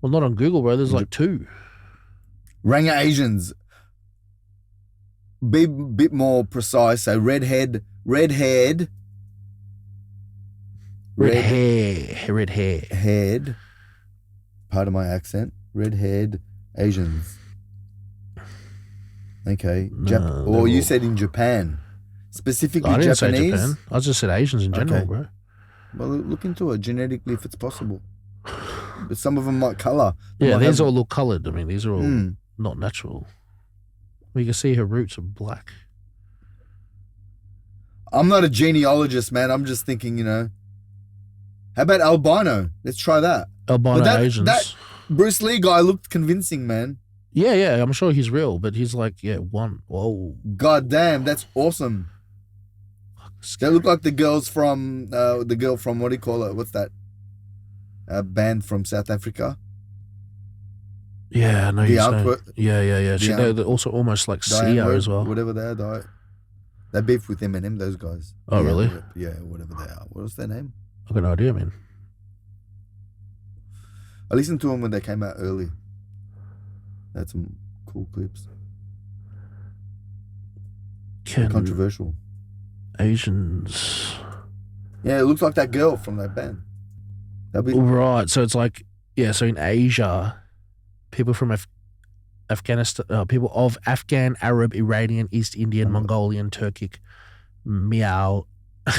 Well, not on Google, bro. There's like 2. Ranga Asians. Be a bit more precise. So red hair. Head. Part of my accent. Red-haired Asians. Okay. You said in Japan. Specifically I didn't Japanese? say Japan. I just said Asians in general, bro. Well, look into it genetically if it's possible. But some of them might colour. Yeah, these all look coloured. I mean, these are all not natural. Well, you can see her roots are black. I'm not a genealogist, man. I'm just thinking, how about albino? Let's try that. Albino Asians. That Bruce Lee guy looked convincing, man. Yeah, I'm sure he's real, but he's like, one. Whoa. God damn, that's awesome. They look like the girl from, what do you call it? What's that? A band from South Africa. Yeah, I know you know. Yeah. They're also almost like CEO as well. Whatever they are, they beef with Eminem, those guys. Oh, really? Yeah, whatever they are. What was their name? I've got no idea, man. I listened to them when they came out early. They had some cool clips. Controversial. Asians. Yeah, it looks like that girl from that band. Right, so it's like, so in Asia, people from Afghanistan, people of Afghan, Arab, Iranian, East Indian, Mongolian, Turkic, Miao,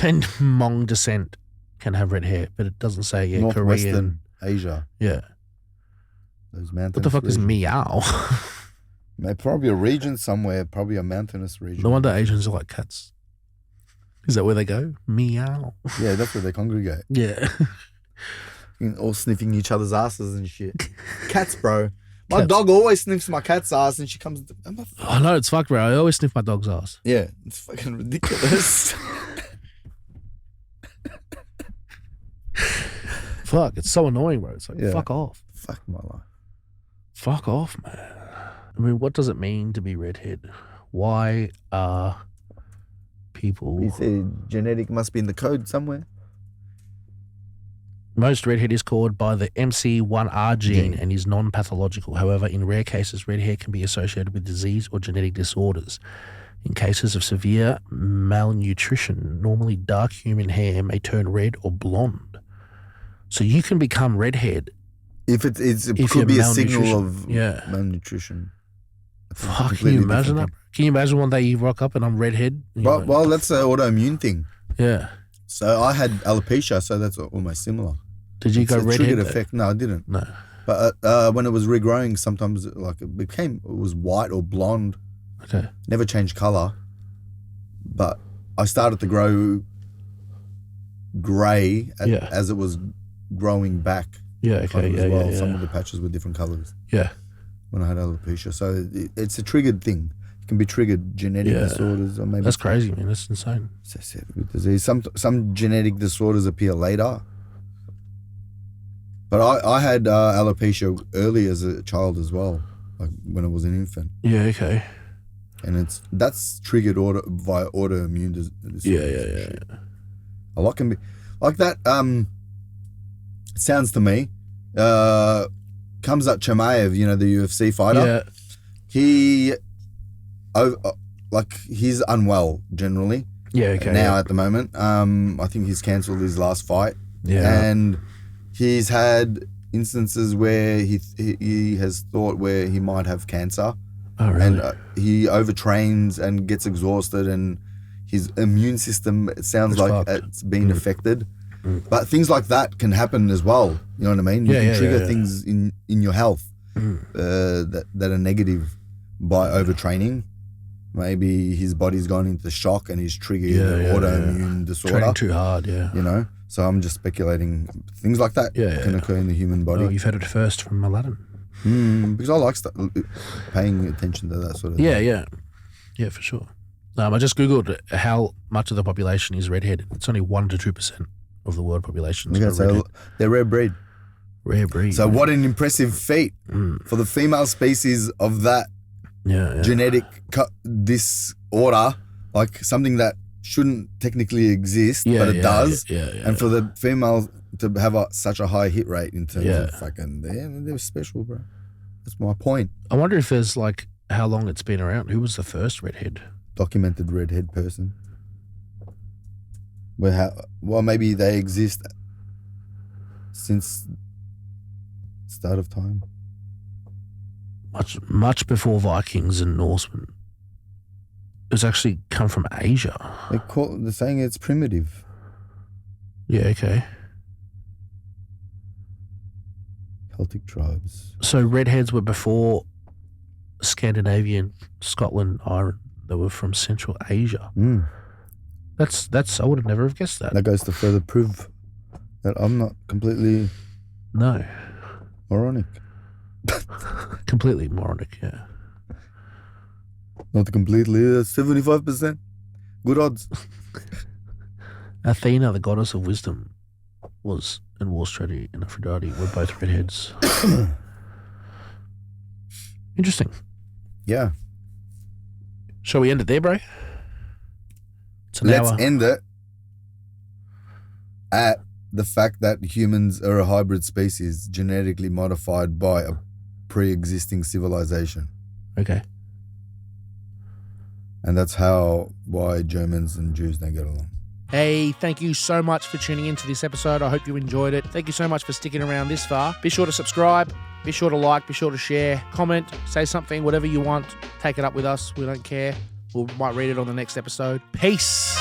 and Hmong descent can have red hair, but it doesn't say Northwestern Korean. Asia. Yeah. Those mountains. What the fuck is meow? Probably a region somewhere, probably a mountainous region. No wonder Asians are like cats. Is that where they go? Meow. Yeah, that's where they congregate. Yeah. All sniffing each other's asses and shit. Cats, bro. My dog always sniffs my cat's ass and she comes... I know, it's fucked, bro. I always sniff my dog's ass. Yeah, it's fucking ridiculous. Fuck, it's so annoying, bro. It's like, fuck off. Fuck my life. Fuck off, man. I mean, what does it mean to be redhead? Why are people... He said genetic must be in the code somewhere. Most redhead is caused by the MC1R gene and is non-pathological. However, in rare cases, red hair can be associated with disease or genetic disorders. In cases of severe malnutrition, normally dark human hair may turn red or blonde. So you can become redhead if it could be a signal of malnutrition. Fuck, can you imagine that? Can you imagine one day you rock up and I'm redhead? Well, that's an autoimmune thing. Yeah. So I had alopecia, so that's almost similar. Did you go redhead? Triggered effect? No, I didn't. No. But when it was regrowing, sometimes it was white or blonde. Okay. Never changed color. But I started to grow grey as it was growing back. Yeah. Okay. Yeah. Some of the patches were different colors. Yeah. When I had alopecia, so it's a triggered thing. It can be triggered genetic disorders, or maybe that's crazy, man. That's insane. With disease. Some genetic disorders appear later. But I had alopecia early as a child as well, like when I was an infant. Yeah, okay. And that's triggered via autoimmune disorders. Yeah. A lot can be like that. It sounds to me, Khamzat Chimaev, the UFC fighter. Yeah. He's unwell generally. Yeah, okay. Now at the moment, I think he's cancelled his last fight. Yeah. And he's had instances where he has thought where he might have cancer. Oh, really? And he overtrains and gets exhausted, and his immune system, it sounds like it's been affected. But things like that can happen as well. You know what I mean? You can trigger things in your health that are negative by overtraining. Maybe his body's gone into shock and he's triggered an autoimmune disorder. Training too hard, So I'm just speculating things like that can occur in the human body. Oh, you've heard it first from Mladen. Because I like paying attention to that sort of thing. Yeah, for sure. I just Googled how much of the population is redhead. It's only 1 to 2% of the world population. So they're rare breed. Rare breed. So what an impressive feat for the female species of that genetic disorder, like something that shouldn't technically exist, but it does. And for the female to have such a high hit rate in terms of fucking, they're special, bro. That's my point. I wonder if there's how long it's been around. Who was the first redhead? Documented redhead person. Well, maybe they exist since start of time. Much before Vikings and Norsemen. It's actually come from Asia. They're saying it's primitive. Yeah, okay. Celtic tribes. So redheads were before Scandinavian, Scotland, Ireland. They were from Central Asia. That's I would have never have guessed that. That goes to further prove that I'm not completely moronic. Completely moronic, yeah. Not completely, 75%. Good odds. Athena, the goddess of wisdom, and war strategy, and Aphrodite were both redheads. Interesting. Yeah. Shall we end it there, bro? Let's end it at the fact that humans are a hybrid species genetically modified by a pre-existing civilization. Okay. And that's why Germans and Jews don't get along. Hey, thank you so much for tuning into this episode. I hope you enjoyed it. Thank you so much for sticking around this far. Be sure to subscribe, be sure to like, be sure to share, comment, say something, whatever you want. Take it up with us. We don't care. We might read it on the next episode. Peace.